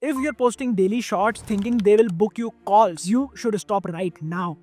If you're posting daily shorts thinking they will book you calls, you should stop right now.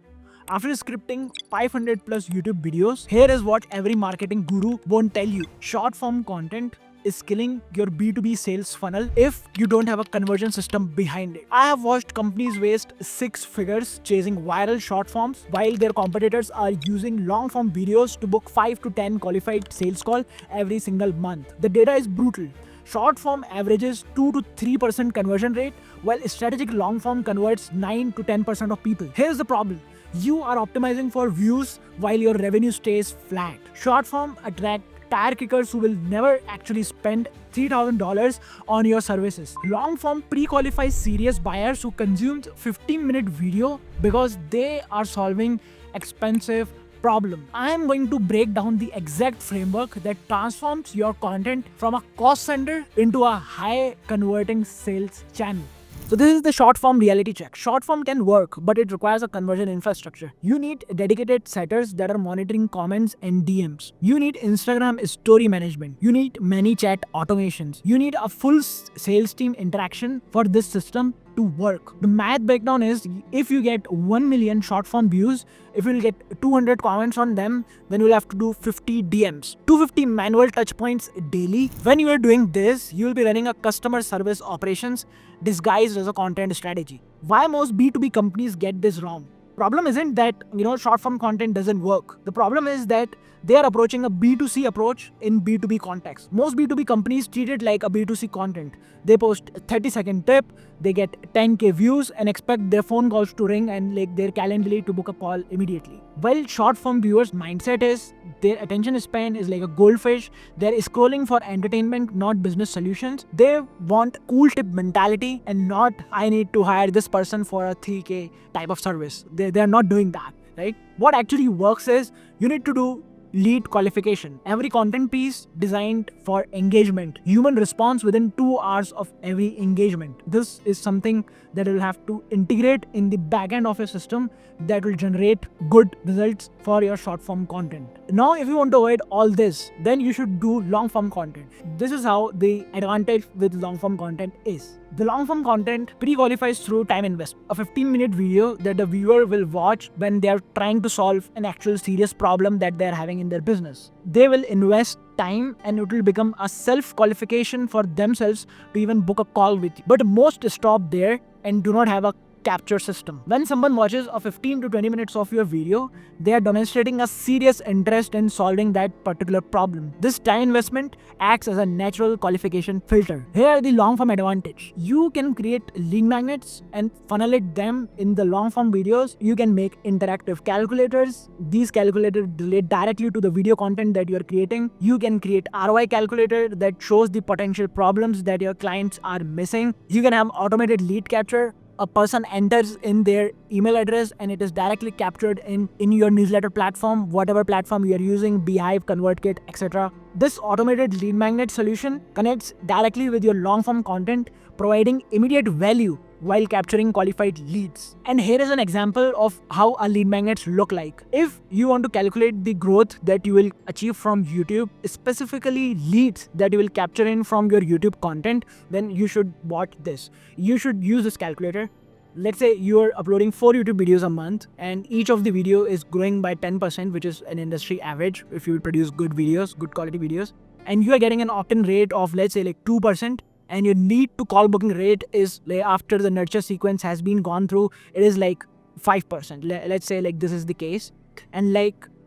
After scripting 500 plus YouTube videos, here is what every marketing guru won't tell you. Short form content is killing your B2B sales funnel if you don't have a conversion system behind it. I have watched companies waste 6 figures chasing viral short forms while their competitors are using long form videos to book 5 to 10 qualified sales call every single month. The data is brutal. Short form averages 2 to 3% conversion rate, while strategic long form converts 9 to 10% of people. Here's the problem. You are optimizing for views while your revenue stays flat. Short form attract tire kickers who will never actually spend $3,000 on your services. Long form pre-qualifies serious buyers who consumed 15-minute video because they are solving expensive problem. I am going to break down the exact framework that transforms your content from a cost center into a high converting sales channel. So this is the short form reality check. Short form can work, but it requires a conversion infrastructure. You need dedicated setters that are monitoring comments and DMs. You need Instagram story management. You need ManyChat automations. You need a full sales team interaction for this system to work. The math breakdown is if you get 1 million short form views, if you'll get 200 comments on them, then you'll have to do 50 DMs, 250 manual touch points daily. When you are doing this, you'll be running a customer service operations disguised as a content strategy. Why most B2B companies get this wrong? Problem isn't that short form content doesn't work. The problem is that they are approaching a B2C approach in B2B context. Most B2B companies treat it like a B2C content. They post a 30-second tip, they get 10k views and expect their phone calls to ring and their Calendly to book a call immediately. While short form viewers' mindset is their attention span is like a goldfish. They're scrolling for entertainment, not business solutions. They want cool tip mentality and not I need to hire this person for a 3k type of service. They're not doing that, right? What actually works is you need to do lead qualification. Every content piece designed for engagement. Human response within 2 hours of every engagement. This is something that will have to integrate in the backend of your system that will generate good results for your short form content. Now, if you want to avoid all this, then you should do long form content. This is how the advantage with long form content is. The long form content pre-qualifies through time investment. A 15-minute video that the viewer will watch when they are trying to solve an actual serious problem that they are having in their business. They will invest time and it will become a self-qualification for themselves to even book a call with you. But most stop there and do not have a capture system. When someone watches a 15 to 20 minutes of your video, they are demonstrating a serious interest in solving that particular problem. This time investment acts as a natural qualification filter. Here are the long form advantage. You can create lead magnets and funnel them in the long form videos. You can make interactive calculators. These calculators relate directly to the video content that you are creating. You can create ROI calculator that shows the potential problems that your clients are missing. You can have automated lead capture. A person enters in their email address and it is directly captured in your newsletter platform, whatever platform you are using, Beehive, ConvertKit, etc. This automated lead magnet solution connects directly with your long form content, providing immediate value while capturing qualified leads. And here is an example of how a lead magnets look like. If you want to calculate the growth that you will achieve from YouTube, specifically leads that you will capture in from your YouTube content, then you should watch this. You should use this calculator. Let's say you are uploading 4 YouTube videos a month and each of the video is growing by 10%, which is an industry average if you produce good videos, good quality videos, and you are getting an opt-in rate of let's say 2%. And your lead to call booking rate is after the nurture sequence has been gone through, it is 5%. Let's say this is the case. And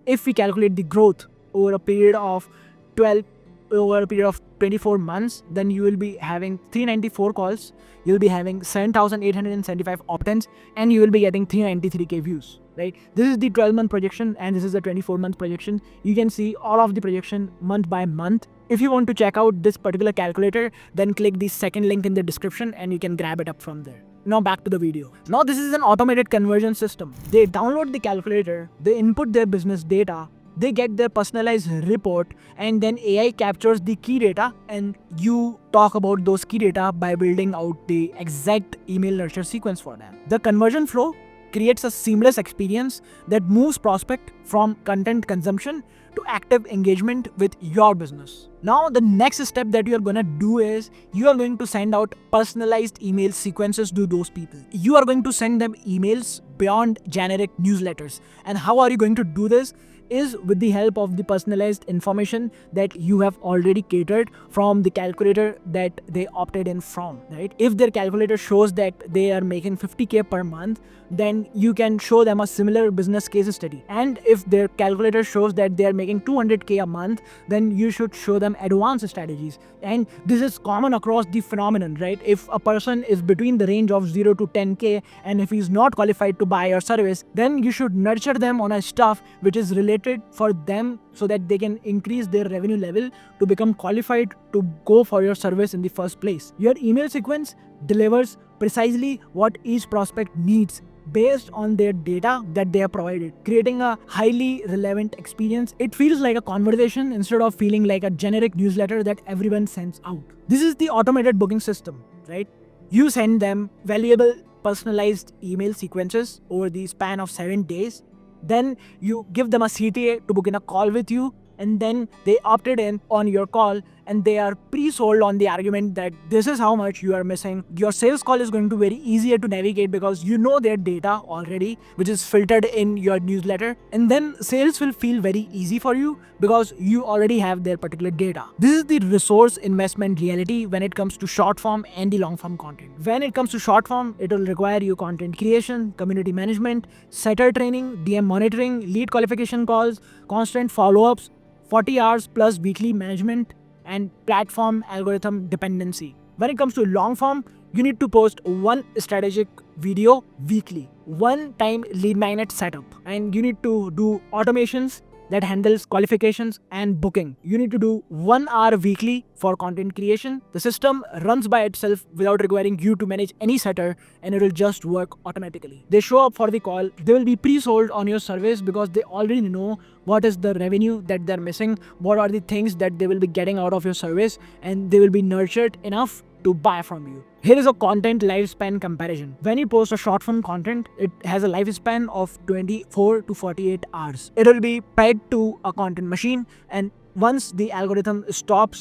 if we calculate the growth over a period of 24 months, then you will be having 394 calls, you'll be having 7,875 opt-ins, and you will be getting 393k views, right? This is the 12-month projection and this is the 24-month projection. You can see all of the projection month by month. If you want to check out this particular calculator, then click the second link in the description and you can grab it up from there. Now back to the video. Now this is an automated conversion system. They download the calculator, they input their business data, they get their personalized report, and then AI captures the key data and you talk about those key data by building out the exact email nurture sequence for them. The conversion flow creates a seamless experience that moves prospect from content consumption to active engagement with your business. Now, the next step that you are going to do is you are going to send out personalized email sequences to those people. You are going to send them emails beyond generic newsletters. And how are you going to do this? Is with the help of the personalized information that you have already catered from the calculator that they opted in from, right? If their calculator shows that they are making 50K per month, then you can show them a similar business case study. And if their calculator shows that they are making 200K a month, then you should show them advanced strategies. And this is common across the phenomenon, right? If a person is between the range of 0 to 10K and if he's not qualified to buy your service, then you should nurture them on a stuff which is related for them so that they can increase their revenue level to become qualified to go for your service in the first place. Your email sequence delivers precisely what each prospect needs based on their data that they have provided, creating a highly relevant experience. It feels like a conversation instead of feeling like a generic newsletter that everyone sends out. This is the automated booking system, right? You send them valuable personalized email sequences over the span of 7 days. Then you give them a CTA to book in a call with you, and then they opted in on your call and they are pre-sold on the argument that this is how much you are missing. Your sales call is going to be very easier to navigate because you know their data already, which is filtered in your newsletter, and then sales will feel very easy for you because you already have their particular data. This is the resource investment reality when it comes to short form and the long form content. When it comes to short form, it will require you content creation, community management, setter training, DM monitoring, lead qualification calls, constant follow-ups, 40 hours plus weekly management, and platform algorithm dependency. When it comes to long form, you need to post one strategic video weekly, one time lead magnet setup, and you need to do automations that handles qualifications and booking. You need to do 1 hour weekly for content creation. The system runs by itself without requiring you to manage any setter, and it will just work automatically. They show up for the call. They will be pre-sold on your service because they already know what is the revenue that they're missing, what are the things that they will be getting out of your service, and they will be nurtured enough to buy from you. Here is a content lifespan comparison. When you post a short form content, it has a lifespan of 24 to 48 hours. It will be pegged to a content machine, and once the algorithm stop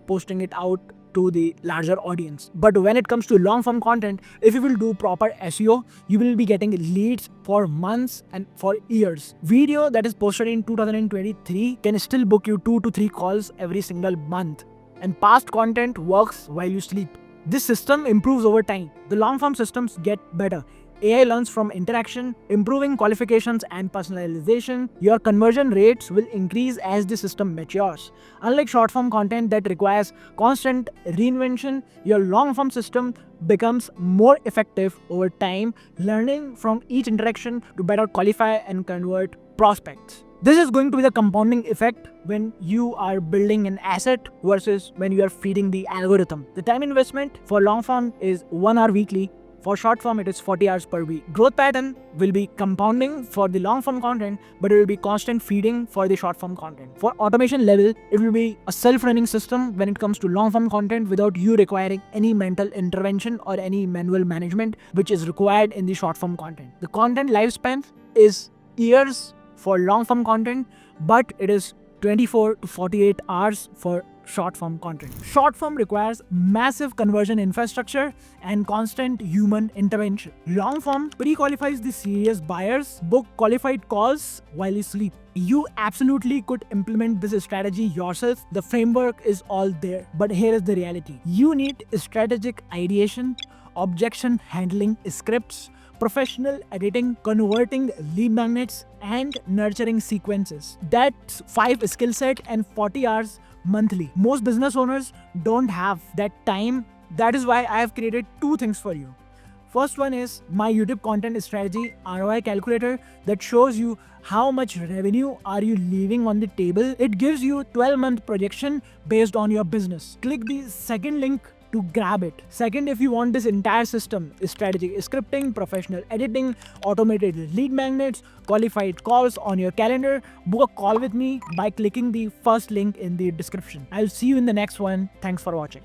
posting it out to the larger audience. But when it comes to long form content, if you will do proper SEO, you will be getting leads for months and for years. Video that is posted in 2023 can still book you 2 to 3 calls every single month. And past content works while you sleep. This system improves over time. The long form systems get better. AI learns from interaction, improving qualifications and personalization. Your conversion rates will increase as the system matures. Unlike short form content that requires constant reinvention, your long form system becomes more effective over time, learning from each interaction to better qualify and convert prospects. This is going to be the compounding effect when you are building an asset versus when you are feeding the algorithm. The time investment for long form is 1 hour weekly. For short form, it is 40 hours per week. Growth pattern will be compounding for the long form content, but it will be constant feeding for the short form content. For automation level, it will be a self-running system when it comes to long form content without you requiring any mental intervention or any manual management, which is required in the short form content. The content lifespan is years for long form content, but it is 24 to 48 hours for short form content. Short form requires massive conversion infrastructure and constant human intervention. Long form pre-qualifies the serious buyers, book qualified calls while you sleep. You absolutely could implement this strategy yourself. The framework is all there, but here is the reality. You need strategic ideation, objection handling scripts, professional editing, converting lead magnets, and nurturing sequences. That's 5 skill set and 40 hours monthly. Most business owners don't have that time. That is why I have created 2 things for you. First one is my YouTube content strategy ROI calculator that shows you how much revenue are you leaving on the table. It gives you 12-month projection based on your business. Click the second link to grab it. Second, if you want this entire system, strategic scripting, professional editing, automated lead magnets, qualified calls on your calendar, book a call with me by clicking the first link in the description. I'll see you in the next one. Thanks for watching.